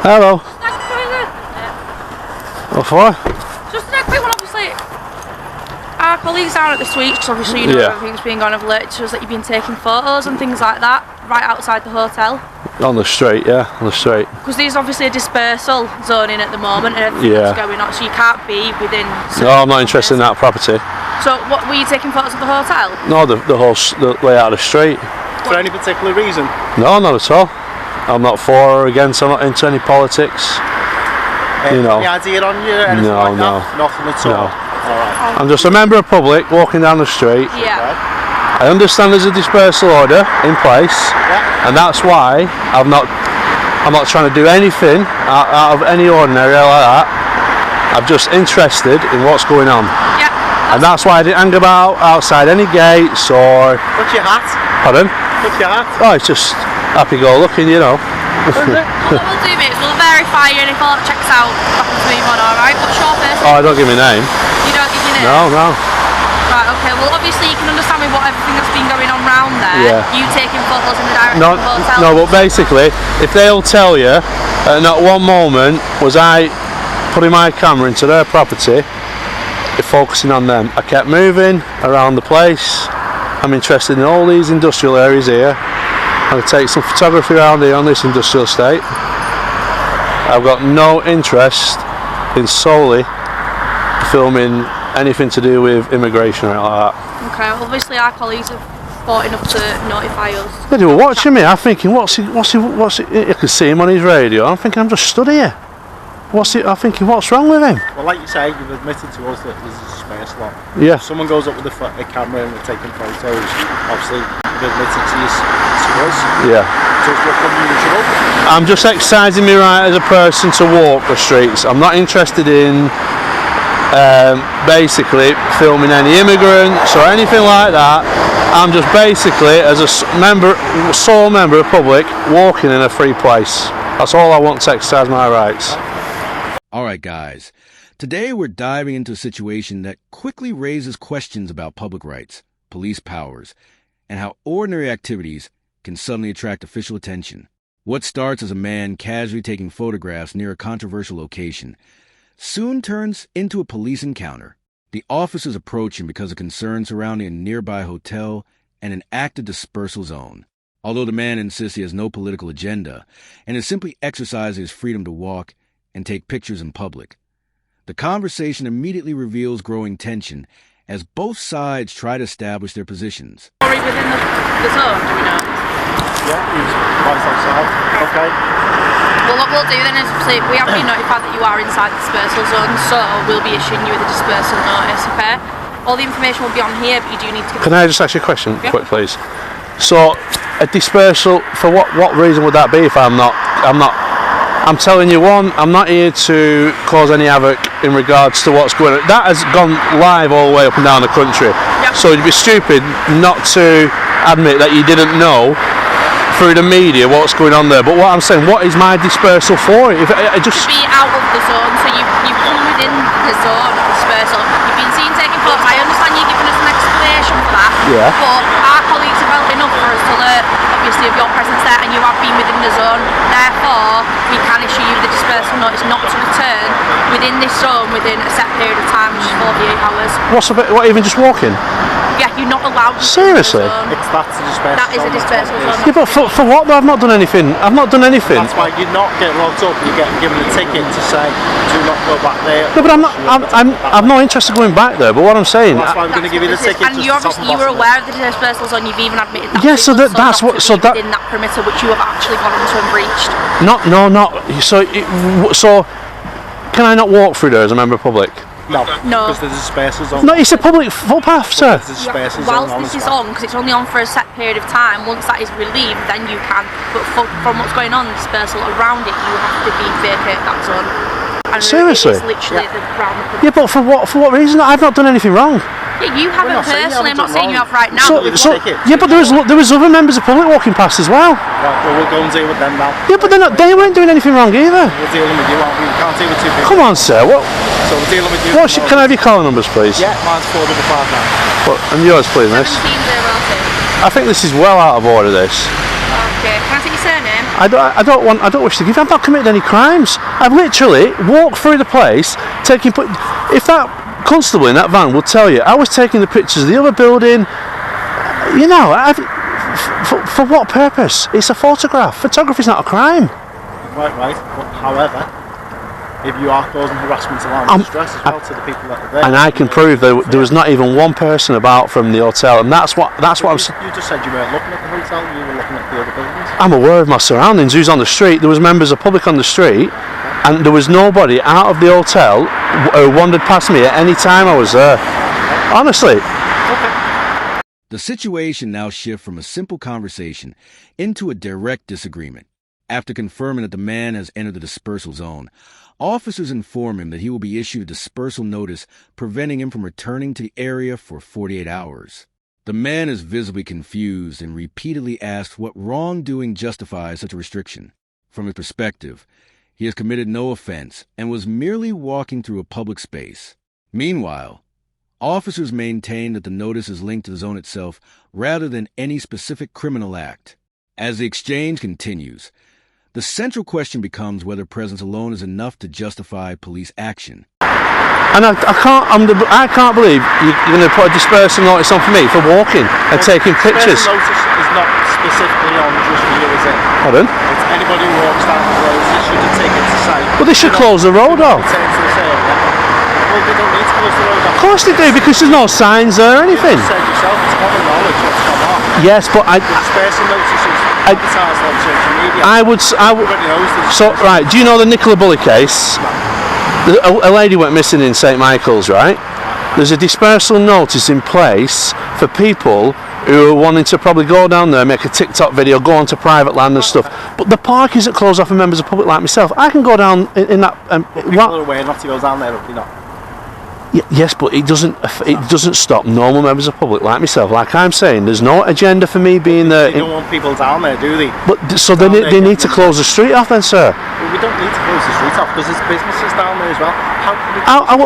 Hello. What for? Just a quick one, obviously. Our colleagues down at the suites, obviously, you know, everything's been going over alerted to us that you've been taking photos and things like that right outside the hotel. On the street, yeah, on the street. Because there's obviously a dispersal zone in at the moment and everything that's going on, so you can't be within. No, I'm not interested in that property. So, what were you taking photos of the hotel? No, the layout of the street. For any particular reason? No, not at all. I'm not for or against. I'm not into any politics. You know. Any idea on you? Anything like that? Nothing at all. Alright. I'm just a member of public walking down the street. Yeah. I understand there's a dispersal order in place, and that's why I'm not trying to do anything out of any ordinary like that. I'm just interested in what's going on. Yeah. And that's why I didn't hang about outside any gates or. What's your hat? Pardon? What's your hat? Oh, it's just happy-go-lucky, you know. What we'll do, mate, is we'll verify you and if all that checks out, back to move on, alright? What's your first name? Oh, I don't give my name. You don't give your name? No. Right, okay, well obviously you can understand with what everything that's been going on round there, you taking photos in the direction of the hotel. No, but basically, if they'll tell you, at not one moment was I putting my camera into their property, focusing on them. I kept moving around the place. I'm interested in all these industrial areas here. I'm going to take some photography around here on this industrial estate. I've got no interest in solely filming anything to do with immigration or anything like that. Okay, obviously our colleagues have fought enough to notify us. They were watching me. I'm thinking, what's he? I could see him on his radio. I'm thinking, I'm just stood here. I'm thinking, what's wrong with him? Well, like you say, you've admitted to us that there's a space lot. Yeah. If someone goes up with a camera and they're taking photos, obviously you've admitted to us. Yeah. So it's what unusual. I'm just exercising my right as a person to walk the streets. I'm not interested in basically filming any immigrants or anything like that. I'm just basically, as a sole member of public, walking in a free place. That's all I want to exercise my rights. Alright guys, today we're diving into a situation that quickly raises questions about public rights, police powers, and how ordinary activities can suddenly attract official attention. What starts as a man casually taking photographs near a controversial location soon turns into a police encounter. The officers approach him because of concerns surrounding a nearby hotel and an active dispersal zone. Although the man insists he has no political agenda and is simply exercising his freedom to walk and take pictures in public. The conversation immediately reveals growing tension as both sides try to establish their positions. Within the zone, do we know? Yeah, he's right outside. Okay. Well, what we'll do then is we have been notified that you are inside the dispersal zone, so we'll be issuing you with a dispersal notice, okay? All the information will be on here, but you do need to... Can I just ask you a question, quick please? So, a dispersal, for what reason would that be if I'm I'm telling you, one, I'm not here to cause any havoc in regards to what's going on. That has gone live all the way up and down the country. Yep. So it'd be stupid not to admit that you didn't know through the media what's going on there. But what I'm saying, what is my dispersal for? If I just... To be out of the zone, so you've come within the zone of dispersal. You've been seen taking photos. I understand you're giving us an explanation for that. Yeah. But our colleagues have well enough for us to learn, obviously, of your presence there, and you have been within the zone. Therefore, we can issue you the dispersal notice not to return within this zone within a set period of time, which is 48 hours. What, even just walking? Yeah, you're not allowed to. Seriously? That's a dispersal. That is a dispersal zone. Yeah, but for what? I've not done anything. I've not done anything. That's why you're not getting locked up. You're getting given a ticket to say, do not go back there. No, but I'm not interested in going back there. But what I'm saying, that's why I'm going to give you the ticket. And you were aware of the dispersal zone. You've even admitted that. Yeah, so that's what. So that within that perimeter, which you have actually gone into and breached. Not. So can I not walk through there as a member of public? No, because there's a dispersal zone. No, it's a public footpath, sir. Whilst this is on, because it's only on for a set period of time, once that is relieved, then you can. But from what's going on, dispersal around it, you have to vacate that zone. And seriously? It's literally around the... Yeah, but for what reason? I've not done anything wrong. Yeah, you haven't personally. I'm not saying you have right now. Yeah, but there was other members of public walking past as well. Right, well, we'll go and deal with them now. Yeah, but they weren't doing anything wrong either. We're dealing with you, aren't we? We can't deal with two people. Come on, sir. What? So we're dealing with you. Can I have your calling numbers, please? Yeah, mine's 455 now. And yours, please, miss. 1702. I think this is well out of order, this. Okay, can I take your surname? I don't wish to give. I've not committed any crimes. I've literally walked through the place, taking. If that constable in that van would tell you, I was taking the pictures of the other building. You know, for what purpose? It's a photograph. Photography's not a crime. Right. But however, if you are causing harassment, alarm, and distress as well to the people that are there, and I can prove there was not even one person about from the hotel, and that's what I'm saying. You just said you weren't looking at the hotel, you were looking at the other buildings. I'm aware of my surroundings. Who's on the street? There was members of public on the street, and there was nobody out of the hotel who wandered past me at any time I was there. Honestly. The situation now shifts from a simple conversation into a direct disagreement. After confirming that the man has entered the dispersal zone, officers inform him that he will be issued a dispersal notice preventing him from returning to the area for 48 hours. The man is visibly confused and repeatedly asks what wrongdoing justifies such a restriction. From his perspective, he has committed no offense and was merely walking through a public space. Meanwhile, officers maintain that the notice is linked to the zone itself rather than any specific criminal act. As the exchange continues, the central question becomes whether presence alone is enough to justify police action. And I can't believe you're going to put a dispersal notice on for me for walking and taking pictures. Dispersal notice is not specifically on just for you, is it? Pardon? It's anybody who walks down the road, they should have taken to site. Well, they should close the road off. Well, they don't need to close the road off. Of course they do, because there's no signs there or anything. You said yourself, it's common knowledge what's gone on. Yes, but The dispersal notice is advertised on social media. Everybody knows this. So, right, do you know the Nicola Bully case? A lady went missing in St Michael's, right? There's a dispersal notice in place for people who are wanting to probably go down there, make a TikTok video, go onto private land and stuff. But the park isn't closed off for members of the public like myself. I can go down in that. People are aware not to go down there, you know. Yes, but it doesn't stop normal members of the public like myself. Like I'm saying, there's no agenda for me being there. They don't want people down there, do they? But so they need to close the street off then, sir. Well, we don't need to close the street off because there's businesses down there as well.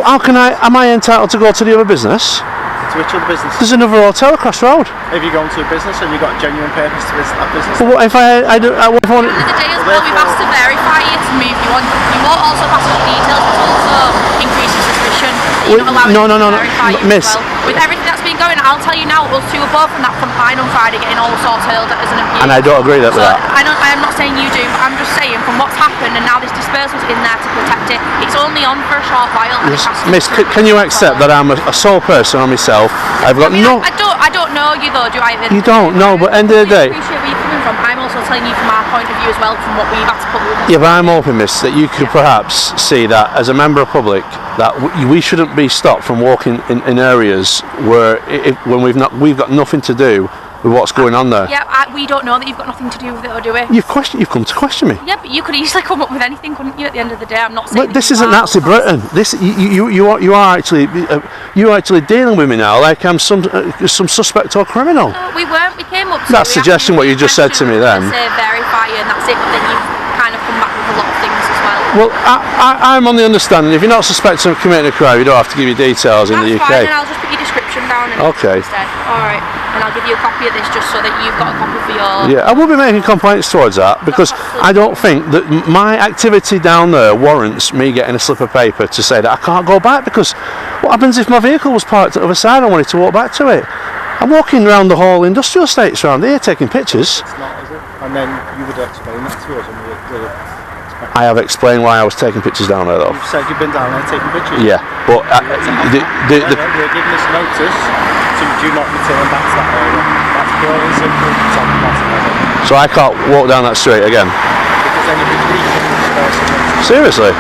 How can I? Am I entitled to go to the other business? To which other business? There's another hotel across the road. If you go into a business and you've got a genuine purpose to visit that business. But what if I do? What if I want? At the end of the day as well, we've asked to verify you to move you on. You won't also pass on the details, but also increases suspicion. You're not allowing no, verify you miss. as well. With everything that's been going on, I'll tell you now, us two were both from that front line on Friday getting all sorts hurled at us and abused. And I don't agree with that. I am not saying you do, but I'm just saying from what's happened and now this dispersal's in there to protect it. It's only on for a short while. And Miss, can you accept that I'm a sole person on myself? I've got I don't know you though, do I? You don't know, but end of the day. I appreciate where you're coming from. I'm also telling you from our point of view as well, from what we've had to put with. Yeah, but I'm hoping, miss, that you could perhaps see that as a member of public that we shouldn't be stopped from walking in areas where when we've got nothing to do with what's going on there. Yeah, we don't know that you've got nothing to do with it, or do we? You've come to question me. Yeah, but you could easily come up with anything, couldn't you? At the end of the day, I'm not saying. But this isn't Nazi Britain. This you are actually dealing with me now like I'm some suspect or criminal. No, we weren't. We came up. That's suggesting what you just said to me then. Say verify you, and that's it. But then you've kind of come back with a lot of things as well. Well, I'm on the understanding if you're not suspected of committing a crime, you don't have to give your details in the UK. That's fine, and I'll just put your description down. Okay. Instead. All right, and I'll give you a copy of this just so that you've got a copy for your. Yeah, I will be making complaints towards that because I don't think that my activity down there warrants me getting a slip of paper to say that I can't go back, because what happens if my vehicle was parked at the other side and I wanted to walk back to it? I'm walking around the whole industrial estates around here taking pictures. It's not, is it? And then you would explain that to us and we would I have explained why I was taking pictures down there though. You've said you've been down there taking pictures? Yeah, but we're giving us notice to do not return back to that area. That's pure and simple. It's on the bottom of it. So I can't walk down that street again? Because then you'd be breaching the dispersal notice. Seriously?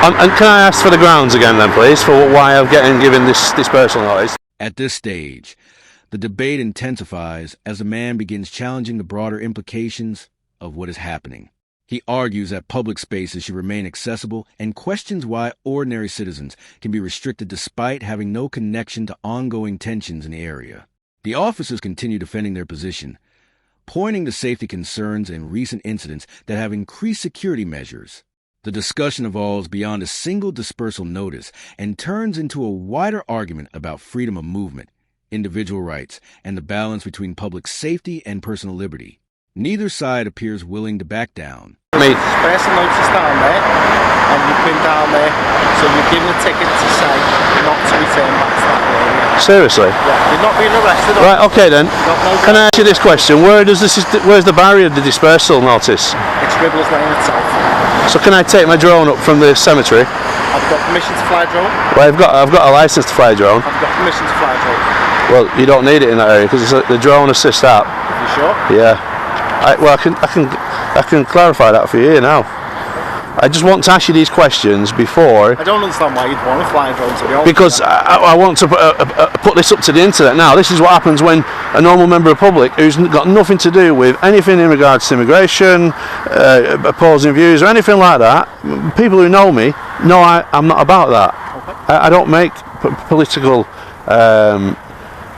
And can I ask for the grounds again then please, for why I'm given this dispersal notice? At this stage, the debate intensifies as the man begins challenging the broader implications of what is happening. He argues that public spaces should remain accessible and questions why ordinary citizens can be restricted despite having no connection to ongoing tensions in the area. The officers continue defending their position, pointing to safety concerns and recent incidents that have increased security measures. The discussion evolves beyond a single dispersal notice and turns into a wider argument about freedom of movement, individual rights, and the balance between public safety and personal liberty. Neither side appears willing to back down. Dispersal notice down there, and you've been down there, so you've given a ticket to say not to return back to that area. Seriously? Yeah, you're not being arrested. Right, okay then. No Can I ask you this question? Where's the barrier of the dispersal notice? It's Ribbles Lane itself. So can I take my drone up from the cemetery? I've got permission to fly a drone. Well, I've got a license to fly a drone. I've got permission to fly a drone. Well, you don't need it in that area because the drone assist app. You sure? Yeah. I can clarify that for you now. I just want to ask you these questions before. I don't understand why you'd want to fly a drone to the office. Because I want to put this up to the internet now. This is what happens when a normal member of the public who's got nothing to do with anything in regards to immigration, opposing views or anything like that, people who know me know I'm not about that. Okay. I don't make political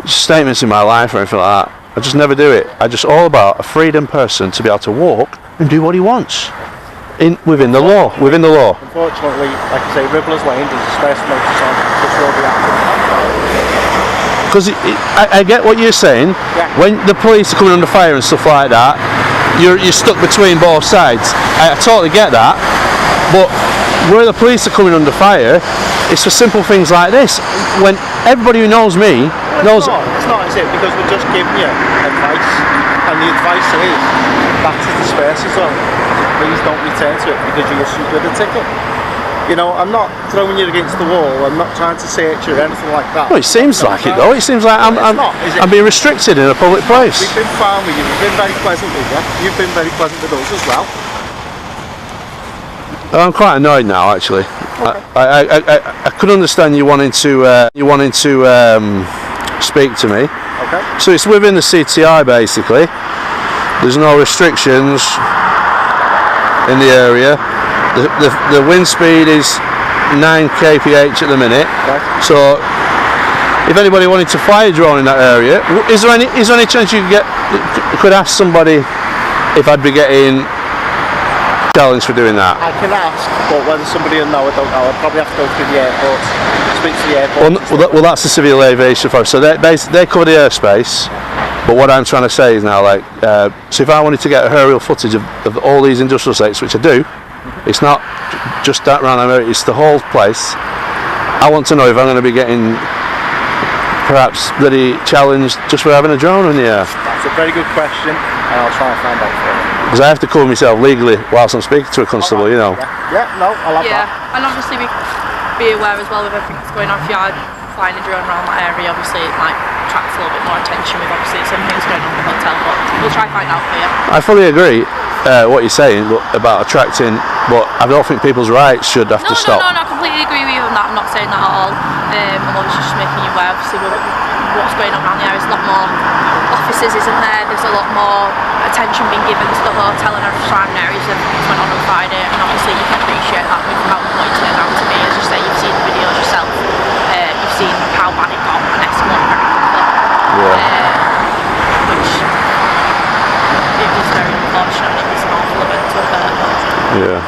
statements in my life or anything like that. I just never do it. I'm just all about a freedom person to be able to walk and do what he wants. Within the law. Unfortunately, like I say, Ribbles Lane, there's a dispersal notice on, which will be active. Because I get what you're saying. Yeah. When the police are coming under fire and stuff like that, you're stuck between both sides. I totally get that. But where the police are coming under fire, it's for simple things like this. When everybody who knows me knows. It's not, is it? Because we're just giving you advice, and the advice is back to dispersal zone. Please don't return to it because you issued with a ticket. You know, I'm not throwing you against the wall. I'm not trying to search you or anything like that. Well, it seems like it though. It seems like I'm being restricted in a public place. We've been fine with you. We've been very pleasant with you. You've been very pleasant with us as well. I'm quite annoyed now, actually. Okay. I could understand you wanting to speak to me. Okay. So it's within the CTI basically. There's no restrictions in the area. The wind speed is 9 kph at the minute. Right. So if anybody wanted to fly a drone in that area, is there any chance you could ask somebody if I'd be getting challenged for doing that? I can ask, but whether somebody will know, I don't know. I'd probably have to go through the airport, speak to the airport. Well, that's the civil aviation force. So they cover the airspace. But what I'm trying to say is now, like, so if I wanted to get aerial footage of all these industrial sites, which I do, it's not just that round the area, it's the whole place. I want to know if I'm going to be getting perhaps bloody challenged just for having a drone in the air. That's a very good question, and I'll try and find out for you. Because I have to cover myself legally whilst I'm speaking to a constable, you know. Yeah, no, I'll have that. Yeah, and obviously be aware as well of everything that's going on. If you are flying a drone around that area, obviously it might attract a little bit more attention with obviously some things going on in the hotel, but we'll try and find out for you. I fully agree what you're saying about attracting, but I don't think people's rights should have to stop. No, I completely agree with you on that. I'm not saying that at all. I'm obviously just making you aware, obviously, what's going on around there. There's a lot more offices, isn't there? There's a lot more attention being given to the hotel and other surrounding areas. Everything went on Friday, and obviously you can appreciate that with how what you turned out to be. As you say, you've seen the videos yourself. You've seen how bad it got and escalated very quickly. Yeah. Which it was very unfortunate. It was an awful event to occur. Yeah.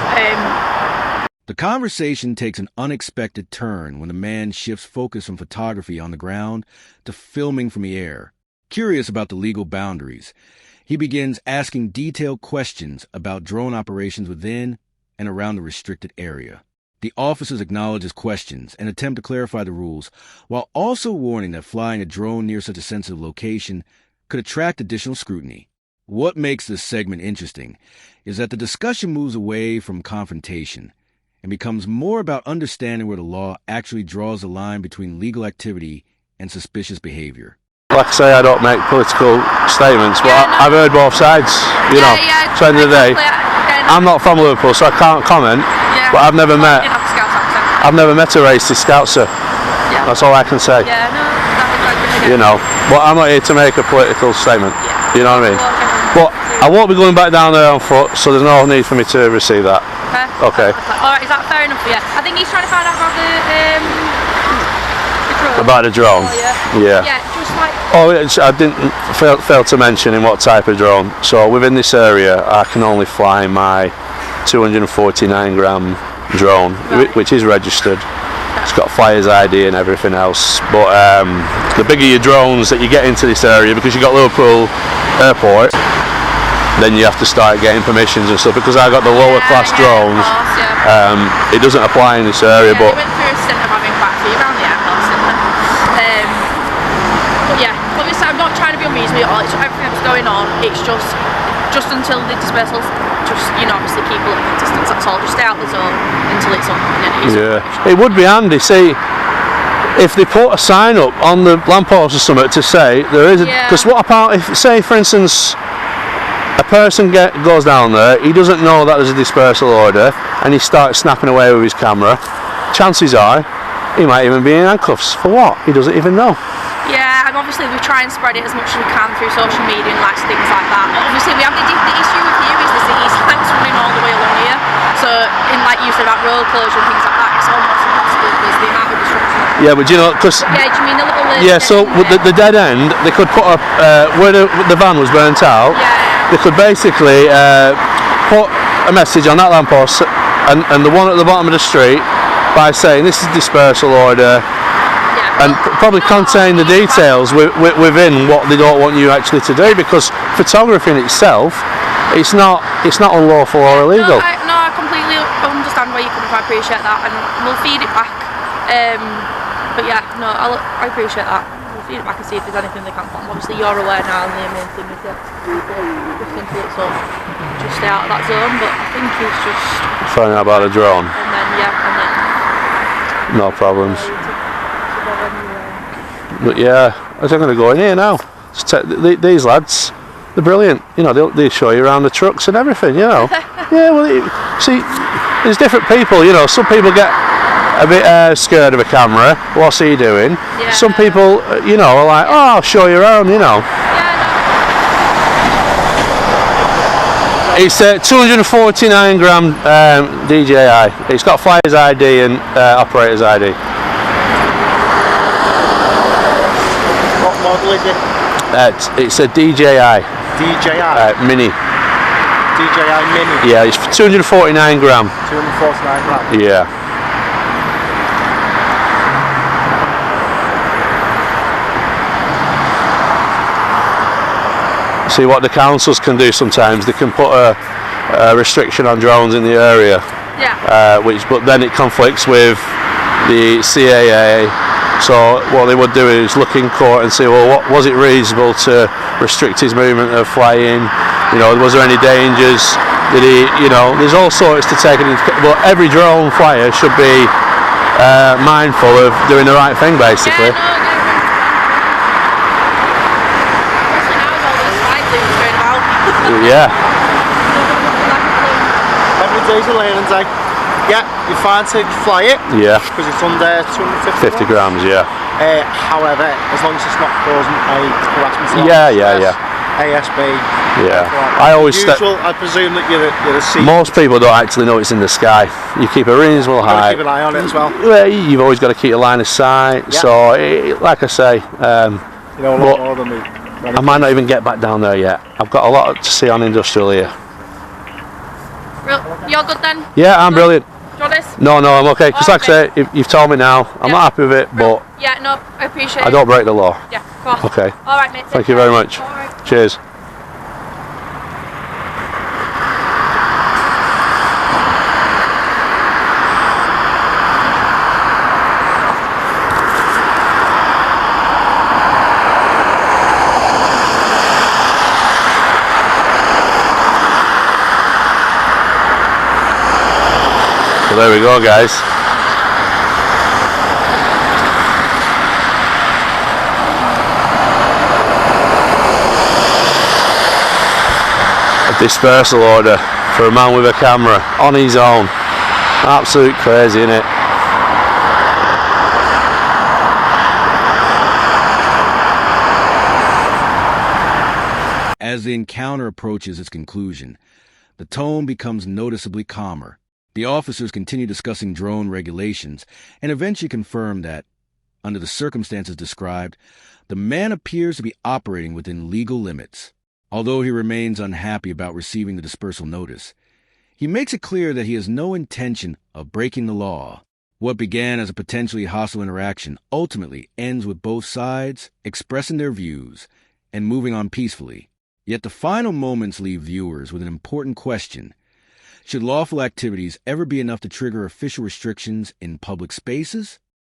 The conversation takes an unexpected turn when the man shifts focus from photography on the ground to filming from the air. Curious about the legal boundaries, he begins asking detailed questions about drone operations within and around the restricted area. The officers acknowledge his questions and attempt to clarify the rules, while also warning that flying a drone near such a sensitive location could attract additional scrutiny. What makes this segment interesting is that the discussion moves away from confrontation and becomes more about understanding where the law actually draws the line between legal activity and suspicious behavior. Like I say, I don't make political statements, but I've heard both sides, you know. So at the end of the day, I'm not from Liverpool, so I can't comment, but I've never met a racist Scoutser. Yeah. That's all I can say. Yeah, no, that was you know, but I'm not here to make a political statement. Yeah. You know what I mean? But I won't be going back down there on foot, so there's no need for me to receive that. Okay. Alright, is that fair enough for you? I think he's trying to find out about the drone. About the drone? Oh, yeah. Yeah, just like... I didn't fail to mention in what type of drone. So within this area, I can only fly my 249 gram drone, right, which is registered. It's got flyer's ID and everything else. But the bigger your drones that you get into this area, because you've got Liverpool Airport, then you have to start getting permissions and stuff. Because I got the lower class drones, of course, yeah. it doesn't apply in this area. Yeah, But we went through a stint of having quite a few around the airport, but yeah, obviously I'm not trying to be unreasonable at all. It's everything that's going on. It's just until the dispersals, just obviously keep a little bit of distance. That's all. Just stay out the zone until it's on. And then it is yeah, it would be handy. See, if they put a sign up on the lamppost or something to say there is, because what about if, say for instance, a person goes down there, he doesn't know that there's a dispersal order, and he starts snapping away with his camera. Chances are, he might even be in handcuffs for what? He doesn't even know. Yeah, and obviously we try and spread it as much as we can through social media and things like that. But obviously we have the issue with here is the city's flanks running all the way along here. So in like you said about road closure and things like that, it's almost impossible because the amount of disruption. Yeah, but do you know, because yeah, do you mean the little yeah, so the dead end, they could put up where the van was burnt out. Yeah. They could basically put a message on that lamppost and the one at the bottom of the street by saying this is dispersal order, and probably contain the details within what they don't want you actually to do, because photography in itself, it's not unlawful or illegal. No, I completely understand where you're coming from. I appreciate that, and we'll feed it back. But yeah, no, I appreciate that. We'll feed it back and see if there's anything they can put on. Obviously, you're aware now, and the main thing is that just until it's up, just stay out of that zone. But I think it's just find out about a drone. And then no problems. But yeah, I'm going to go in here now. These lads, they're brilliant. They show you around the trucks and everything. Yeah, well, see, there's different people. Some people get a bit scared of a camera. What's he doing? Yeah. Some people, are like, oh, I'll show you around. It's 249 gram DJI. It's got flyer's ID and operator's ID. What model is it? It's a DJI. DJI? Mini. DJI Mini? Yeah, it's 249 gram. 249 gram? Yeah. See what the councils can do sometimes. They can put a restriction on drones in the area. Yeah. But then it conflicts with the CAA. So what they would do is look in court and say, well, what was it reasonable to restrict his movement of flying? Was there any dangers? Did he? There's all sorts to take into. But every drone flyer should be mindful of doing the right thing, basically. Yeah. Every day's a learning day. Yeah, you're fine to fly it. Yeah. Because it's under 250 grams, yeah. However, as long as it's not causing a harassment. Yeah. ASB. Yeah. I always I presume that you're a C. Most people don't actually know it's in the sky. You keep a reasonable height. Keep an eye on it as well. Well, you've always got to keep a line of sight. Yeah. So, like I say, a lot more than me. I might not even get back down there yet. I've got a lot to see on industrial here. You're good then? Yeah, I'm brilliant. Do you want this? No, I'm okay. Because like I say, you've told me now. I'm not happy with it, but yeah, no, I appreciate it. I don't break the law. Yeah, of course. Okay. All right, mate. Thank you very much. All right. Cheers. So there we go, guys. A dispersal order for a man with a camera on his own. Absolute crazy, innit? As the encounter approaches its conclusion, the tone becomes noticeably calmer. The officers continue discussing drone regulations and eventually confirm that, under the circumstances described, the man appears to be operating within legal limits. Although he remains unhappy about receiving the dispersal notice, he makes it clear that he has no intention of breaking the law. What began as a potentially hostile interaction ultimately ends with both sides expressing their views and moving on peacefully. Yet the final moments leave viewers with an important question. Should lawful activities ever be enough to trigger official restrictions in public spaces?